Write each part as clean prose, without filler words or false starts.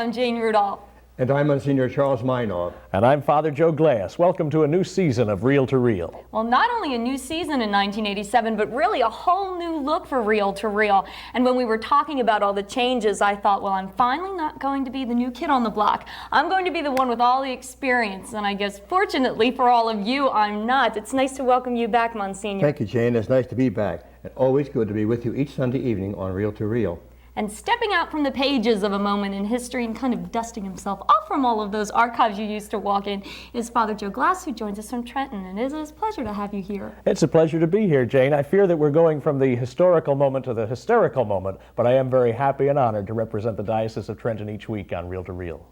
I'm Jane Rudolph. And I'm Monsignor Charles Meinhof. And I'm Father Joe Glass. Welcome to a new season of Reel to Reel. Well, not only a new season in 1987, but really a whole new look for Reel to Reel. And when we were talking about all the changes, I thought, well, I'm finally not going to be the new kid on the block. I'm going to be the one with all the experience. And I guess, fortunately for all of you, I'm not. It's nice to welcome you back, Monsignor. Thank you, Jane. It's nice to be back. And always good to be with you each Sunday evening on Reel to Reel. And stepping out from the pages of a moment in history and kind of dusting himself off from all of those archives you used to walk in is Father Joe Glass, who joins us from Trenton. And it is a pleasure to have you here. It's a pleasure to be here, Jane. I fear that we're going from the historical moment to the hysterical moment, but I am very happy and honored to represent the Diocese of Trenton each week on Reel to Reel.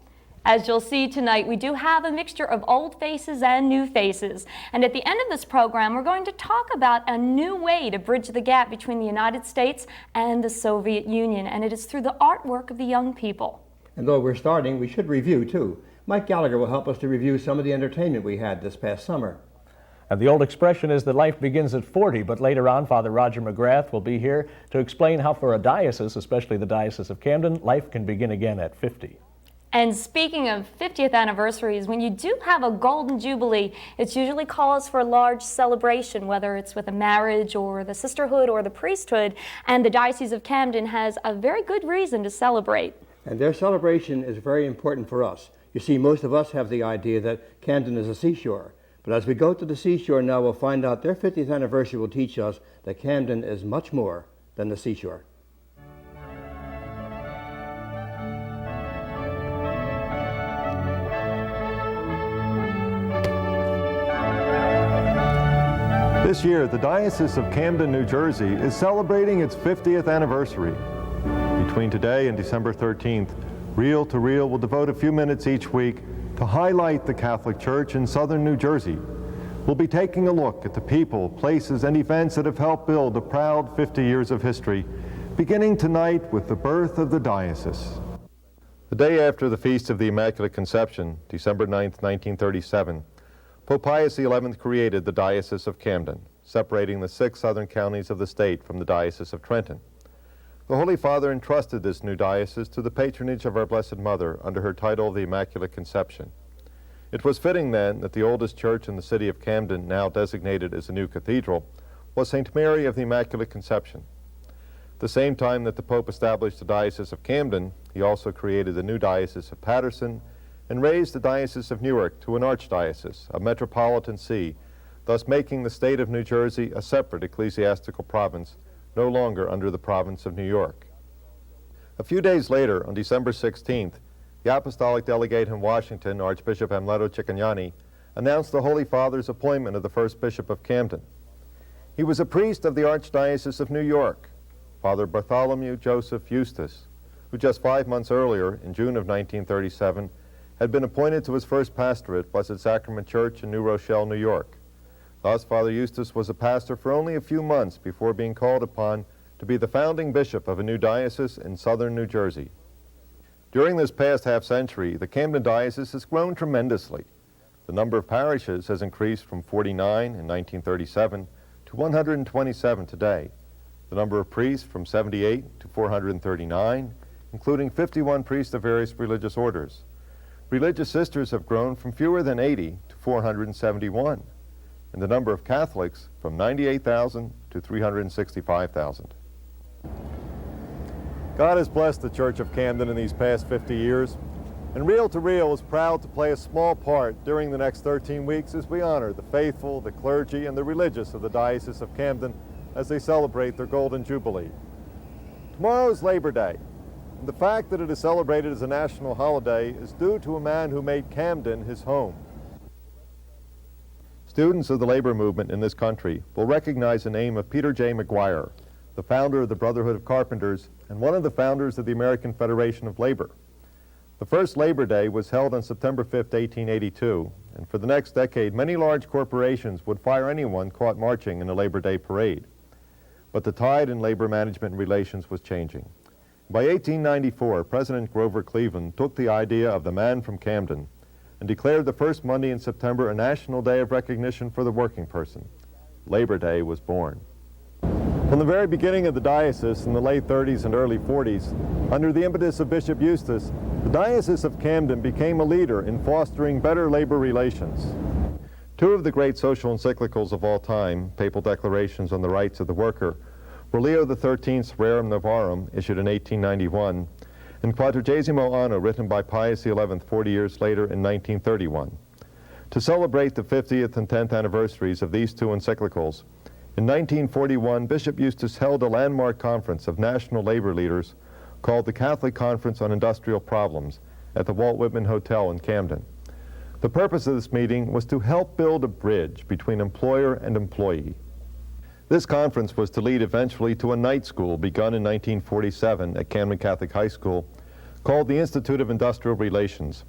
As you'll see tonight, we do have a mixture of old faces and new faces. And at the end of this program, we're going to talk about a new way to bridge the gap between the United States and the Soviet Union. And it is through the artwork of the young people. And though we're starting, we should review, too. Mike Gallagher will help us to review some of the entertainment we had this past summer. And the old expression is that life begins at 40, but later on, Father Roger McGrath will be here to explain how for a diocese, especially the Diocese of Camden, life can begin again at 50. And speaking of 50th anniversaries, when you do have a golden jubilee, it usually calls for a large celebration, whether it's with a marriage or the sisterhood or the priesthood, and the Diocese of Camden has a very good reason to celebrate. And their celebration is very important for us. You see, most of us have the idea that Camden is a seashore. But as we go to the seashore now, we'll find out their 50th anniversary will teach us that Camden is much more than the seashore. This year, the Diocese of Camden, New Jersey is celebrating its 50th anniversary. Between today and December 13th, Reel to Reel will devote a few minutes each week to highlight the Catholic Church in southern New Jersey. We'll be taking a look at the people, places, and events that have helped build a proud 50 years of history, beginning tonight with the birth of the diocese. The day after the Feast of the Immaculate Conception, December 9th, 1937, Pope Pius XI created the Diocese of Camden, separating the 6 southern counties of the state from the Diocese of Trenton. The Holy Father entrusted this new diocese to the patronage of our Blessed Mother under her title of the Immaculate Conception. It was fitting then that the oldest church in the city of Camden, now designated as a new cathedral, was St. Mary of the Immaculate Conception. At the same time that the Pope established the Diocese of Camden, he also created the new Diocese of Paterson and raised the Diocese of Newark to an archdiocese, a metropolitan see, thus making the state of New Jersey a separate ecclesiastical province, no longer under the province of New York. A few days later, on December 16th, the apostolic delegate in Washington, Archbishop Amleto Cicognani, announced the Holy Father's appointment of the first bishop of Camden. He was a priest of the Archdiocese of New York, Father Bartholomew Joseph Eustace, who just 5 months earlier, in June of 1937, had been appointed to his first pastorate, Blessed Sacrament Church in New Rochelle, New York. Thus, Father Eustace was a pastor for only a few months before being called upon to be the founding bishop of a new diocese in southern New Jersey. During this past half-century, the Camden Diocese has grown tremendously. The number of parishes has increased from 49 in 1937 to 127 today. The number of priests from 78 to 439, including 51 priests of various religious orders. Religious sisters have grown from fewer than 80 to 471, and the number of Catholics from 98,000 to 365,000. God has blessed the Church of Camden in these past 50 years, and Reel to Reel is proud to play a small part during the next 13 weeks as we honor the faithful, the clergy, and the religious of the Diocese of Camden as they celebrate their Golden Jubilee. Tomorrow is Labor Day. And the fact that it is celebrated as a national holiday is due to a man who made Camden his home. Students of the labor movement in this country will recognize the name of Peter J. McGuire, the founder of the Brotherhood of Carpenters and one of the founders of the American Federation of Labor. The first Labor Day was held on September 5, 1882, and for the next decade, many large corporations would fire anyone caught marching in a Labor Day parade. But the tide in labor management relations was changing. By 1894, President Grover Cleveland took the idea of the man from Camden and declared the first Monday in September a national day of recognition for the working person. Labor Day was born. From the very beginning of the diocese in the late 30s and early 40s, under the impetus of Bishop Eustace, the the Diocese of Camden became a leader in fostering better labor relations. Two of the great social encyclicals of all time, papal declarations on the rights of the worker, were Leo XIII's Rerum Novarum, issued in 1891, and Quadragesimo Anno, written by Pius XI 40 years later in 1931. To celebrate the 50th and 10th anniversaries of these two encyclicals, in 1941, Bishop Eustace held a landmark conference of national labor leaders called the Catholic Conference on Industrial Problems at the Walt Whitman Hotel in Camden. The purpose of this meeting was to help build a bridge between employer and employee. This conference was to lead eventually to a night school begun in 1947 at Camden Catholic High School called the Institute of Industrial Relations.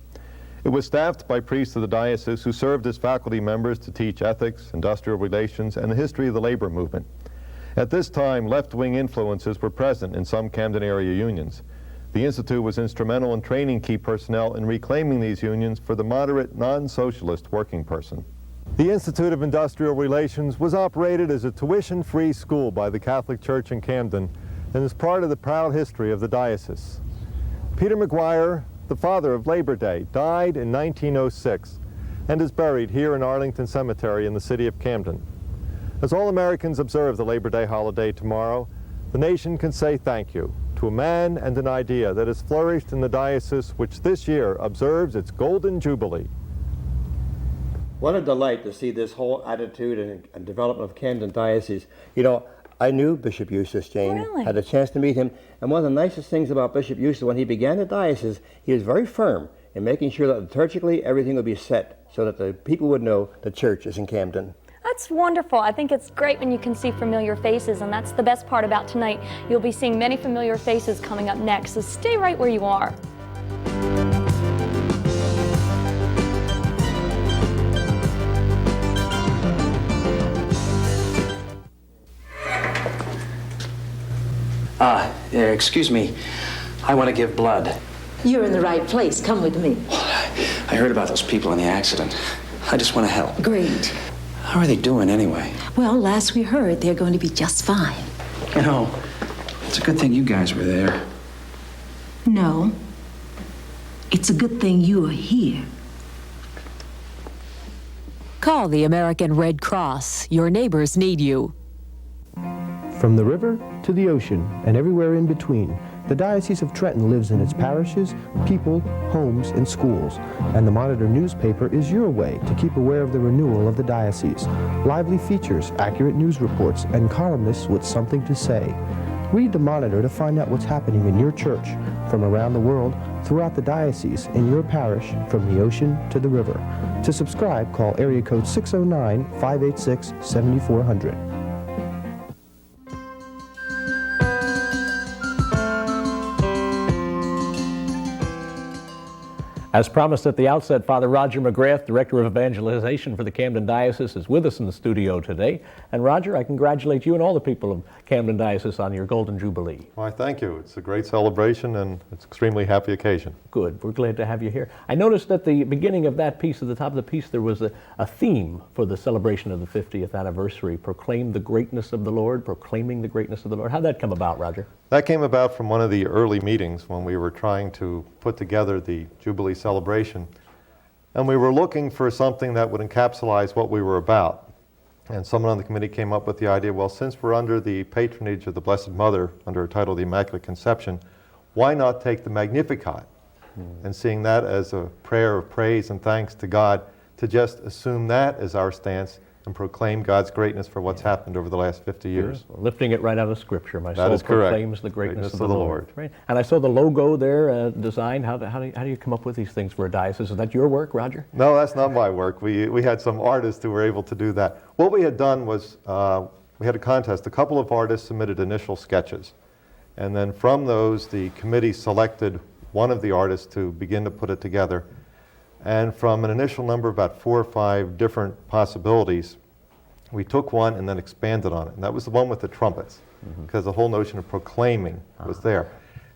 It was staffed by priests of the diocese who served as faculty members to teach ethics, industrial relations, and the history of the labor movement. At this time, left-wing influences were present in some Camden area unions. The Institute was instrumental in training key personnel in reclaiming these unions for the moderate, non-socialist working person. The Institute of Industrial Relations was operated as a tuition-free school by the Catholic Church in Camden and is part of the proud history of the diocese. Peter McGuire, the father of Labor Day, died in 1906 and is buried here in Arlington Cemetery in the city of Camden. As all Americans observe the Labor Day holiday tomorrow, the nation can say thank you to a man and an idea that has flourished in the diocese, which this year observes its Golden Jubilee. What a delight to see this whole attitude and development of Camden Diocese. You know, I knew Bishop Eustace, Jane. Really? Had a chance to meet him. And one of the nicest things about Bishop Eustace, when he began the diocese, he was very firm in making sure that liturgically everything would be set so that the people would know the church is in Camden. That's wonderful. I think it's great when you can see familiar faces, and that's the best part about tonight. You'll be seeing many familiar faces coming up next, so stay right where you are. Excuse me. I want to give blood. You're in the right place. Come with me. I heard about those people in the accident. I just want to help. Great. How are they doing anyway? Well, last we heard, they're going to be just fine. You know, it's a good thing you guys were there. No. It's a good thing you are here. Call the American Red Cross. Your neighbors need you. From the river to the ocean and everywhere in between, the Diocese of Trenton lives in its parishes, people, homes, and schools. And the Monitor newspaper is your way to keep aware of the renewal of the diocese. Lively features, accurate news reports, and columnists with something to say. Read the Monitor to find out what's happening in your church, from around the world, throughout the diocese, in your parish, from the ocean to the river. To subscribe, call area code 609-586-7400. As promised at the outset, Father Roger McGrath, Director of Evangelization for the Camden Diocese, is with us in the studio today. And Roger, I congratulate you and all the people of Camden Diocese on your Golden Jubilee. Why, thank you. It's a great celebration and it's an extremely happy occasion. Good. We're glad to have you here. I noticed at the beginning of that piece, at the top of the piece, there was a theme for the celebration of the 50th anniversary, Proclaim the Greatness of the Lord, Proclaiming the Greatness of the Lord. How'd that come about, Roger? That came about from one of the early meetings when we were trying to put together the Jubilee celebration. And we were looking for something that would encapsulate what we were about. And someone on the committee came up with the idea, well, since we're under the patronage of the Blessed Mother, under a title, The Immaculate Conception, why not take the Magnificat? And seeing that as a prayer of praise and thanks to God, to just assume that as our stance and proclaim God's greatness for what's happened over the last 50 years. Well, lifting it right out of Scripture. My That soul is correct. proclaims the greatness of the Lord. Right? And I saw the logo there designed. How do you come up with these things for a diocese? Is that your work, Roger? No, that's not my work. We had some artists who were able to do that. What we had done was we had a contest. A couple of artists submitted initial sketches. And then from those, the committee selected one of the artists to begin to put it together. And from an initial number of about 4 or 5 different possibilities, we took one and then expanded on it. And that was the one with the trumpets, because the whole notion of proclaiming was there.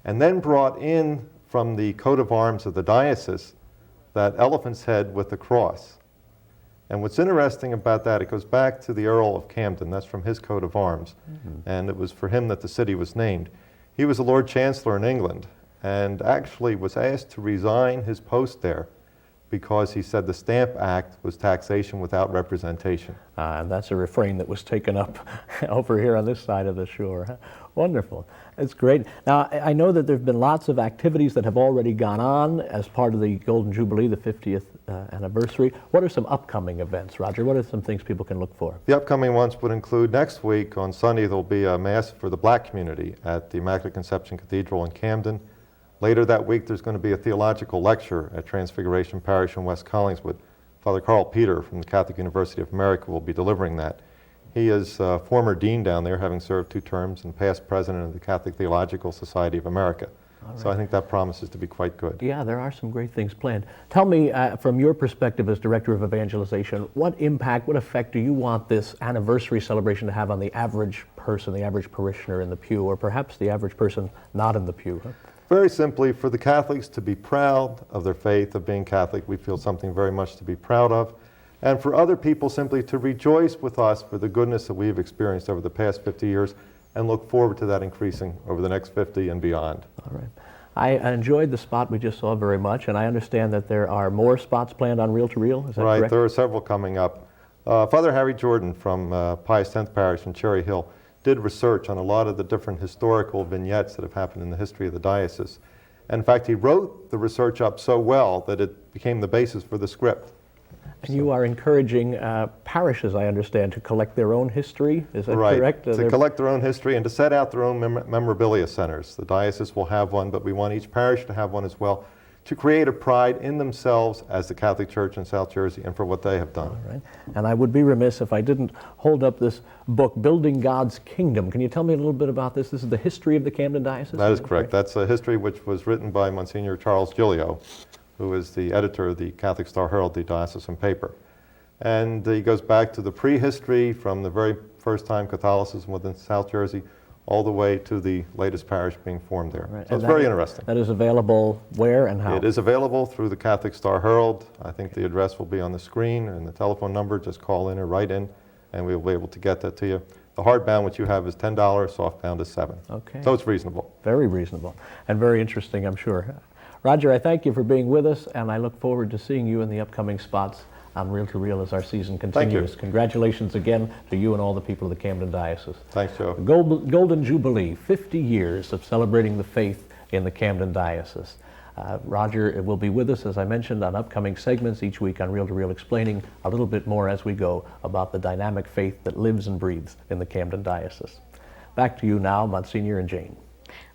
And then brought in from the coat of arms of the diocese that elephant's head with the cross. And what's interesting about that, it goes back to the Earl of Camden. That's from his coat of arms. And it was for him that the city was named. He was a Lord Chancellor in England. and actually was asked to resign his post there because he said the Stamp Act was taxation without representation. And that's a refrain that was taken up over here on this side of the shore. Huh? Wonderful. It's great. Now, I know that there have been lots of activities that have already gone on as part of the Golden Jubilee, the 50th anniversary. What are some upcoming events, Roger? What are some things people can look for? The upcoming ones would include next week on Sunday, there'll be a Mass for the Black community at the Immaculate Conception Cathedral in Camden. Later that week, there's going to be a theological lecture at Transfiguration Parish in West Collingswood. Father Carl Peter from the Catholic University of America will be delivering that. He is former dean down there, having served 2 terms, and past president of the Catholic Theological Society of America. Right. So I think that promises to be quite good. Yeah, there are some great things planned. Tell me, from your perspective as Director of Evangelization, what impact, what effect do you want this anniversary celebration to have on the average person, the average parishioner in the pew, or perhaps the average person not in the pew? Huh? Very simply, for the Catholics to be proud of their faith, of being Catholic, we feel something very much to be proud of. And for other people simply to rejoice with us for the goodness that we've experienced over the past 50 years and look forward to that increasing over the next 50 and beyond. All right. I enjoyed the spot we just saw very much, and I understand that there are more spots planned on Reel to Reel. Is that right, correct? There are several coming up. Father Harry Jordan from Pius X Parish in Cherry Hill did research on a lot of the different historical vignettes that have happened in the history of the diocese. And in fact, he wrote the research up so well that it became the basis for the script. And you are encouraging parishes, I understand, to collect their own history. Is that correct? Right, to collect their own history and to set out their own memorabilia centers. The diocese will have one, but we want each parish to have one as well, to create a pride in themselves as the Catholic Church in South Jersey and for what they have done. All right. And I would be remiss if I didn't hold up this book, Building God's Kingdom. Can you tell me a little bit about this? This is the history of the Camden Diocese? That is correct. That's a history which was written by Monsignor Charles Giglio, who is the editor of the Catholic Star Herald, the diocesan paper. And he goes back to the prehistory from the very first time Catholicism within South Jersey all the way to the latest parish being formed there. Right. So it's very interesting. That is available where and how? It is available through the Catholic Star Herald. I think the address will be on the screen and the telephone number. Just call in or write in and we will be able to get that to you. The hardbound, which you have, is $10, softbound is $7. Okay. So it's reasonable. Very reasonable and very interesting, I'm sure. Roger, I thank you for being with us, and I look forward to seeing you in the upcoming spots on Reel to Reel as our season continues. Thank you. Congratulations again to you and all the people of the Camden Diocese. Thanks, Joe. Golden Jubilee, 50 years of celebrating the faith in the Camden Diocese. Roger will be with us, as I mentioned, on upcoming segments each week on Reel to Reel, explaining a little bit more as we go about the dynamic faith that lives and breathes in the Camden Diocese. Back to you now, Monsignor and Jane.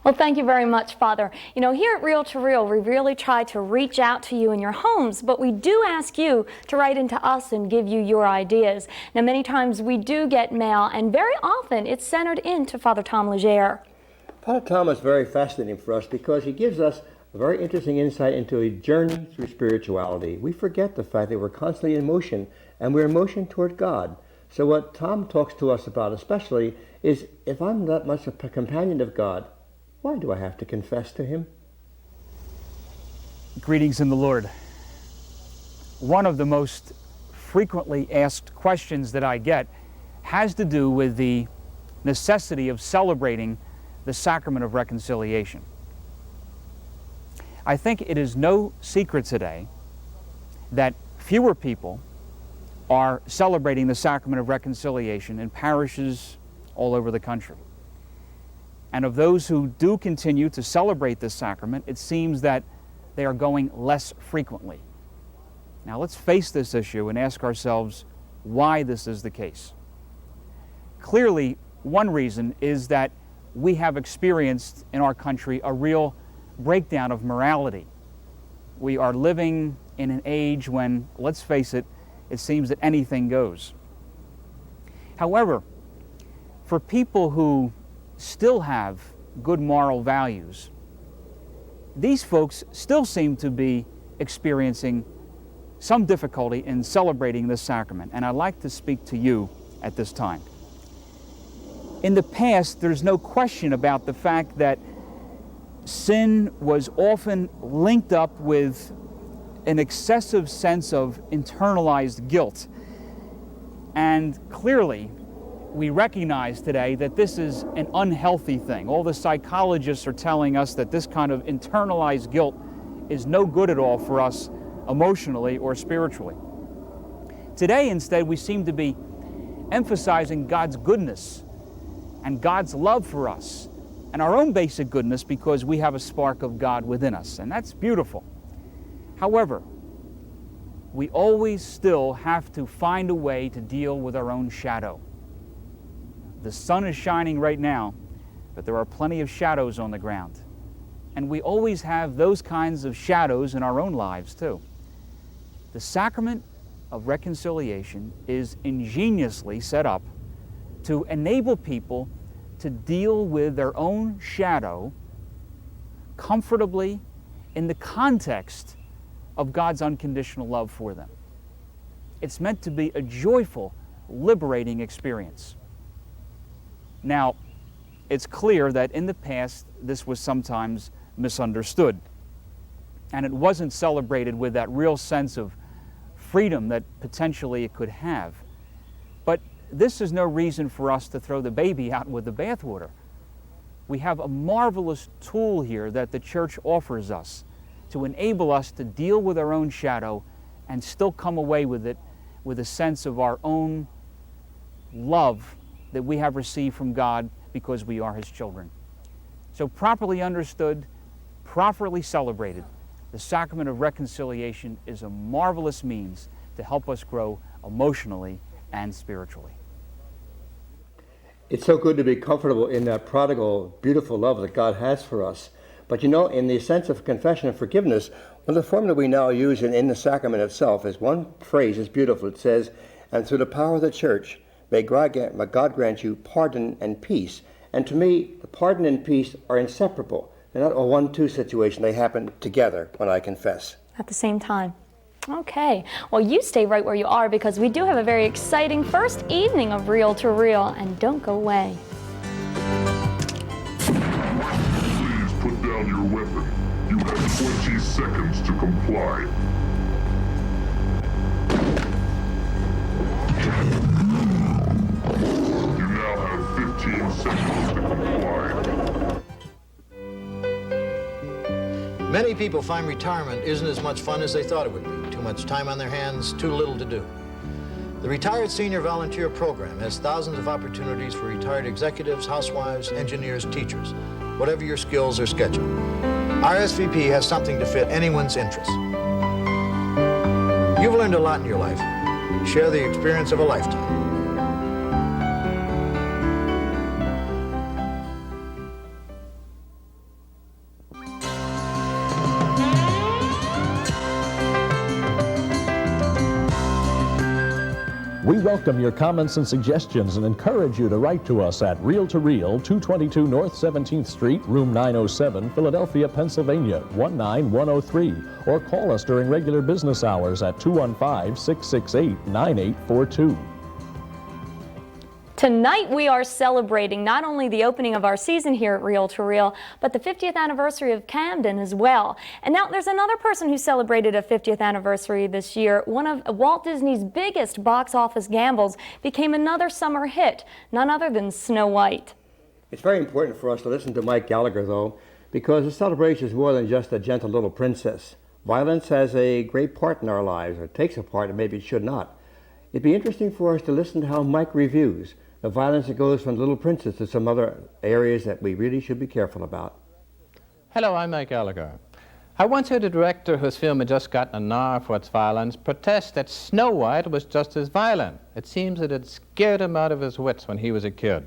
Well, thank you very much, Father. You know, here at Reel to Reel, we really try to reach out to you in your homes, but we do ask you to write into us and give you your ideas. Now, many times we do get mail, and very often it's centered into Father Tom Legere. Father Tom is very fascinating for us because he gives us a very interesting insight into a journey through spirituality. We forget the fact that we're constantly in motion, and we're in motion toward God. So what Tom talks to us about especially is, if I'm that much a companion of God, why do I have to confess to him? Greetings in the Lord. One of the most frequently asked questions that I get has to do with the necessity of celebrating the sacrament of reconciliation. I think it is no secret today that fewer people are celebrating the sacrament of reconciliation in parishes all over the country. And of those who do continue to celebrate this sacrament, it seems that they are going less frequently. Now let's face this issue and ask ourselves why this is the case. Clearly, one reason is that we have experienced in our country a real breakdown of morality. We are living in an age when, let's face it, it seems that anything goes. However, for people who still have good moral values, these folks still seem to be experiencing some difficulty in celebrating this sacrament, and I'd like to speak to you at this time. In the past, there's no question about the fact that sin was often linked up with an excessive sense of internalized guilt, and clearly we recognize today that this is an unhealthy thing. All the psychologists are telling us that this kind of internalized guilt is no good at all for us emotionally or spiritually. Today, instead, we seem to be emphasizing God's goodness and God's love for us and our own basic goodness because we have a spark of God within us, and that's beautiful. However, we always still have to find a way to deal with our own shadow. The sun is shining right now, but there are plenty of shadows on the ground. And we always have those kinds of shadows in our own lives, too. The sacrament of reconciliation is ingeniously set up to enable people to deal with their own shadow comfortably in the context of God's unconditional love for them. It's meant to be a joyful, liberating experience. Now, it's clear that in the past this was sometimes misunderstood, and it wasn't celebrated with that real sense of freedom that potentially it could have. But this is no reason for us to throw the baby out with the bathwater. We have a marvelous tool here that the Church offers us to enable us to deal with our own shadow and still come away with it with a sense of our own love that we have received from God because we are His children. So properly understood, properly celebrated, the sacrament of reconciliation is a marvelous means to help us grow emotionally and spiritually. It's so good to be comfortable in that prodigal, beautiful love that God has for us. But you know, in the sense of confession and forgiveness, one of the formula we now use in the sacrament itself is one phrase, it's beautiful. It says, "And through the power of the Church, may God grant you pardon and peace." And to me, the pardon and peace are inseparable. They're not a 1-2 situation. They happen together when I confess. At the same time. Okay, well, you stay right where you are because we do have a very exciting first evening of Reel to Reel, and don't go away. Please put down your weapon. You have 20 seconds to comply. You now have 15 seconds to comply. Many people find retirement isn't as much fun as they thought it would be. Too much time on their hands, too little to do. The Retired Senior Volunteer Program has thousands of opportunities for retired executives, housewives, engineers, teachers, whatever your skills or schedule. RSVP has something to fit anyone's interests. You've learned a lot in your life. Share the experience of a lifetime. We welcome your comments and suggestions and encourage you to write to us at Reel to Reel, 222 North 17th Street, Room 907, Philadelphia, Pennsylvania, 19103, or call us during regular business hours at 215-668-9842. Tonight we are celebrating not only the opening of our season here at Reel to Reel, but the 50th anniversary of Camden as well. And now there's another person who celebrated a 50th anniversary this year. One of Walt Disney's biggest box office gambles became another summer hit, none other than Snow White. It's very important for us to listen to Mike Gallagher, though, because the celebration is more than just a gentle little princess. Violence has a great part in our lives, or takes a part, and maybe it should not. It'd be interesting for us to listen to how Mike reviews the violence that goes from Little Princess to some other areas that we really should be careful about. Hello, I'm Mike Gallagher. I once heard a director whose film had just gotten a NAR for its violence protest that Snow White was just as violent. It seems that it scared him out of his wits when he was a kid.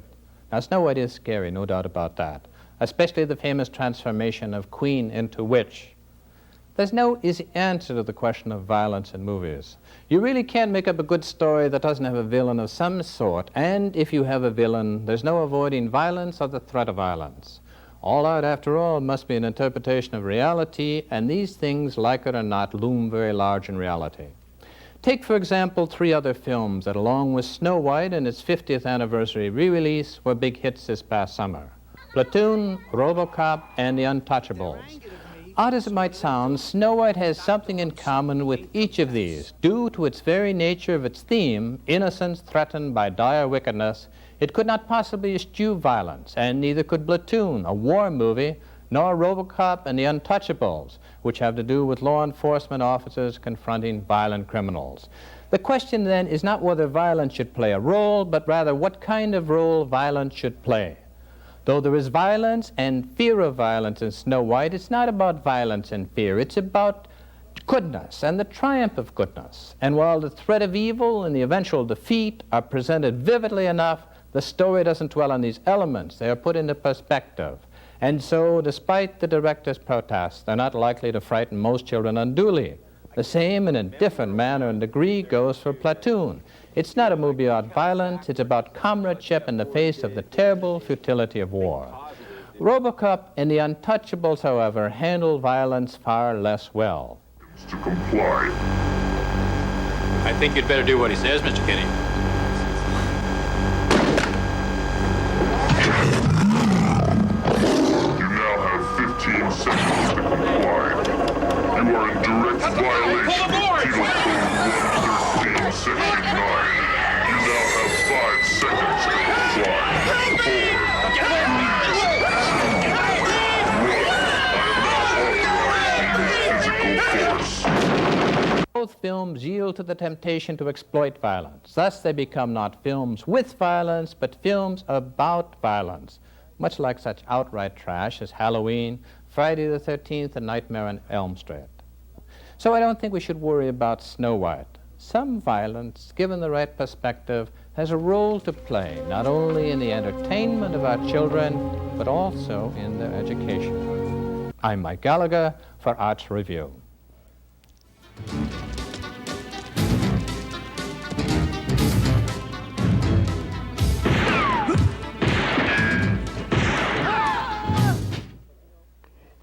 Now, Snow White is scary, no doubt about that, especially the famous transformation of Queen into witch. There's no easy answer to the question of violence in movies. You really can't make up a good story that doesn't have a villain of some sort, and if you have a villain, there's no avoiding violence or the threat of violence. All art, after all, must be an interpretation of reality, and these things, like it or not, loom very large in reality. Take, for example, 3 other films that, along with Snow White and its 50th anniversary re-release, were big hits this past summer. Platoon, RoboCop, and The Untouchables. Odd as it might sound, Snow White has something in common with each of these. Due to its very nature of its theme, innocence threatened by dire wickedness, It could not possibly eschew violence, and neither could Platoon, a war movie, nor RoboCop and the Untouchables, which have to do with law enforcement officers confronting violent criminals. The question then is not whether violence should play a role, but rather what kind of role violence should play. Though there is violence and fear of violence in Snow White, it's not about violence and fear. It's about goodness and the triumph of goodness. And while the threat of evil and the eventual defeat are presented vividly enough, the story doesn't dwell on these elements. They are put into perspective. And so, despite the director's protests, they're not likely to frighten most children unduly. The same, in a different manner and degree, goes for Platoon. It's not a movie about violence, it's about comradeship in the face of the terrible futility of war. RoboCop and the Untouchables, however, handle violence far less well. To comply. I think you'd better do what he says, Mr. Kinney. You now have 15 seconds to comply. You are in direct violation of Penal Code 113, Section 9. You now have 5 seconds to comply. 4, 3, 2, 1. I am now authorizing physical force. Both films yield to the temptation to exploit violence. Thus they become not films with violence, but films about violence, much like such outright trash as Halloween, Friday the 13th, and Nightmare on Elm Street. So I don't think we should worry about Snow White. Some violence, given the right perspective, has a role to play, not only in the entertainment of our children, but also in their education. I'm Mike Gallagher for Arts Review.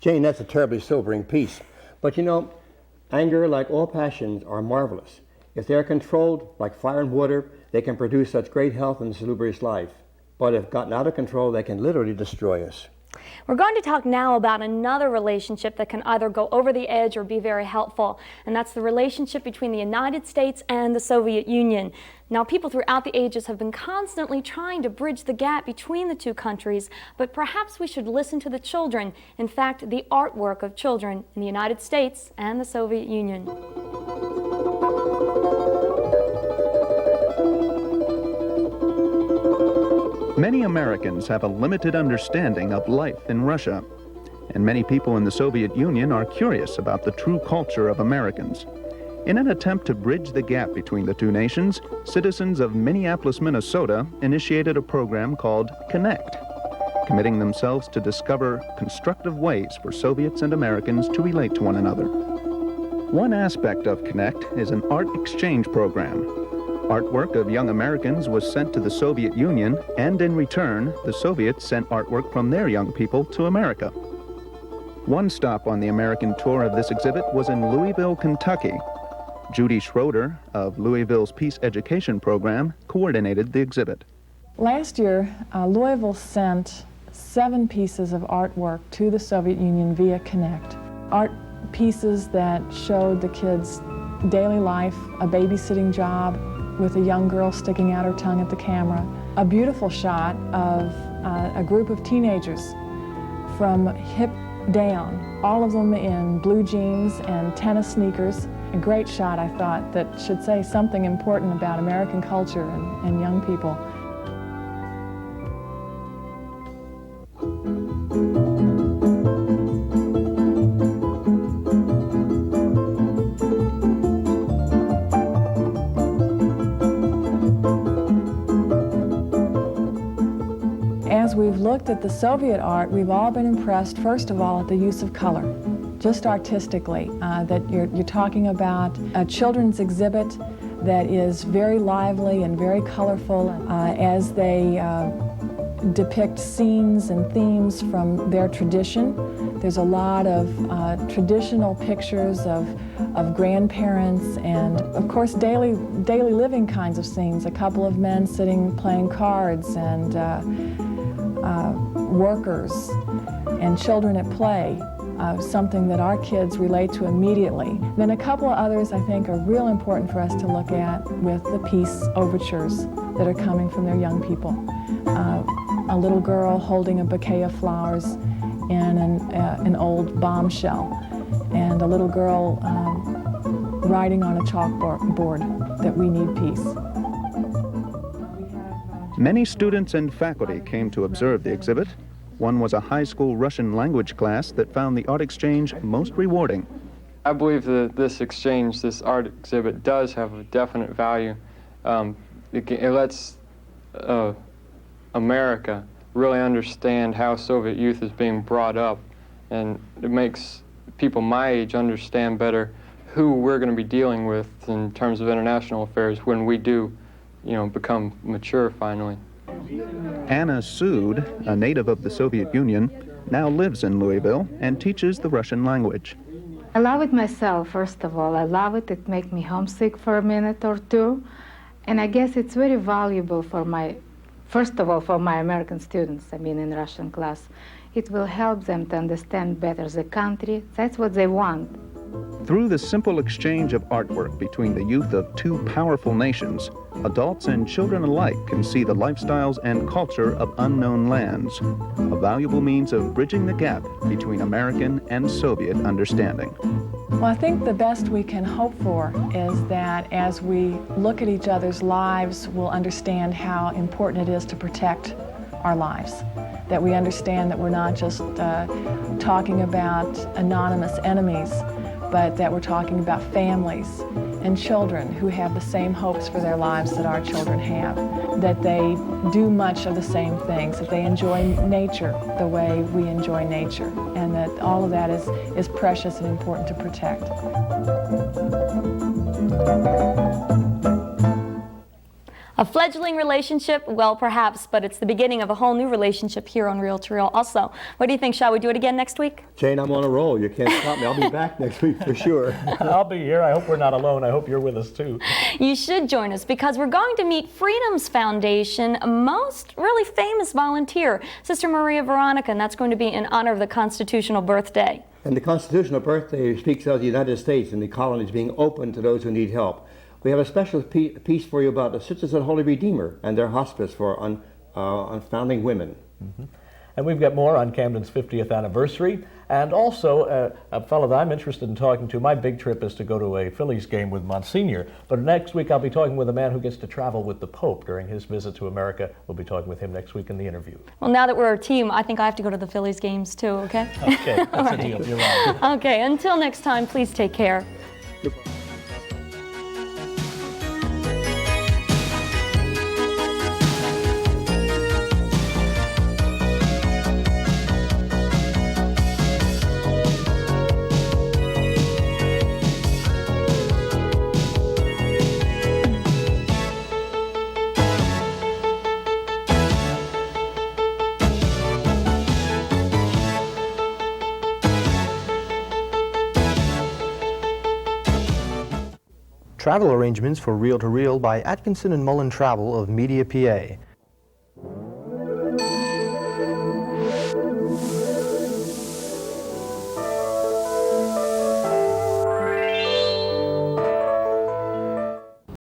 Jane, that's a terribly sobering piece. But you know, anger, like all passions, are marvelous. If they're controlled, like fire and water, they can produce such great health and salubrious life. But if gotten out of control, they can literally destroy us. We're going to talk now about another relationship that can either go over the edge or be very helpful, and that's the relationship between the United States and the Soviet Union. Now, people throughout the ages have been constantly trying to bridge the gap between the two countries, but perhaps we should listen to the children, in fact, the artwork of children in the United States and the Soviet Union. Many Americans have a limited understanding of life in Russia, and many people in the Soviet Union are curious about the true culture of Americans. In an attempt to bridge the gap between the two nations, citizens of Minneapolis, Minnesota initiated a program called Connect, committing themselves to discover constructive ways for Soviets and Americans to relate to one another. One aspect of Connect is an art exchange program. Artwork of young Americans was sent to the Soviet Union, and in return, the Soviets sent artwork from their young people to America. One stop on the American tour of this exhibit was in Louisville, Kentucky. Judy Schroeder of Louisville's Peace Education Program coordinated the exhibit. Last year, Louisville sent 7 pieces of artwork to the Soviet Union via Connect. Art pieces that showed the kids' daily life, a babysitting job, with a young girl sticking out her tongue at the camera. A beautiful shot of a group of teenagers from hip down, all of them in blue jeans and tennis sneakers. A great shot, I thought, that should say something important about American culture and young people. As we've looked at the Soviet art, we've all been impressed, first of all, at the use of color, just artistically, that you're talking about a children's exhibit that is very lively and very colorful as they depict scenes and themes from their tradition. There's a lot of traditional pictures of grandparents and, of course, daily living kinds of scenes. A couple of men sitting playing cards and workers and children at play, something that our kids relate to immediately. Then a couple of others I think are real important for us to look at with the peace overtures that are coming from their young people. a little girl holding a bouquet of flowers in an old bombshell, and a little girl writing on a chalkboard that we need peace. Many students and faculty came to observe the exhibit. One was a high school Russian language class that found the art exchange most rewarding. I believe that this exchange, this art exhibit, does have a definite value. It lets America really understand how Soviet youth is being brought up, and it makes people my age understand better who we're going to be dealing with in terms of international affairs when we do, become mature finally. Anna Sood, a native of the Soviet Union, now lives in Louisville and teaches the Russian language. I love it myself, first of all. I love it. It makes me homesick for a minute or two. And I guess it's very valuable for first of all, for my American students, in Russian class. It will help them to understand better the country. That's what they want. Through the simple exchange of artwork between the youth of two powerful nations, adults and children alike can see the lifestyles and culture of unknown lands, a valuable means of bridging the gap between American and Soviet understanding. Well, I think the best we can hope for is that as we look at each other's lives, we'll understand how important it is to protect our lives. That we understand that we're not just talking about anonymous enemies, but that we're talking about families and children who have the same hopes for their lives that our children have, that they do much of the same things, that they enjoy nature the way we enjoy nature, and that all of that is precious and important to protect. A fledgling relationship? Well, perhaps, but it's the beginning of a whole new relationship here on Reel to Reel also. What do you think? Shall we do it again next week? Jane, I'm on a roll. You can't stop me. I'll be back next week for sure. I'll be here. I hope we're not alone. I hope you're with us too. You should join us because we're going to meet Freedom's Foundation most really famous volunteer, Sister Maria Veronica, and that's going to be in honor of the Constitutional Birthday. And the Constitutional Birthday speaks of the United States and the colonies being open to those who need help. We have a special piece for you about the Sisters of the Holy Redeemer and their hospice for founding women. Mm-hmm. And we've got more on Camden's 50th anniversary. And also, a fellow that I'm interested in talking to, my big trip is to go to a Phillies game with Monsignor. But next week I'll be talking with a man who gets to travel with the Pope during his visit to America. We'll be talking with him next week in the interview. Well, now that we're a team, I think I have to go to the Phillies games too, okay? Okay, that's a deal. You're right. Okay, until next time, please take care. Goodbye. Travel arrangements for Reel to Reel by Atkinson and Mullen Travel of Media, PA.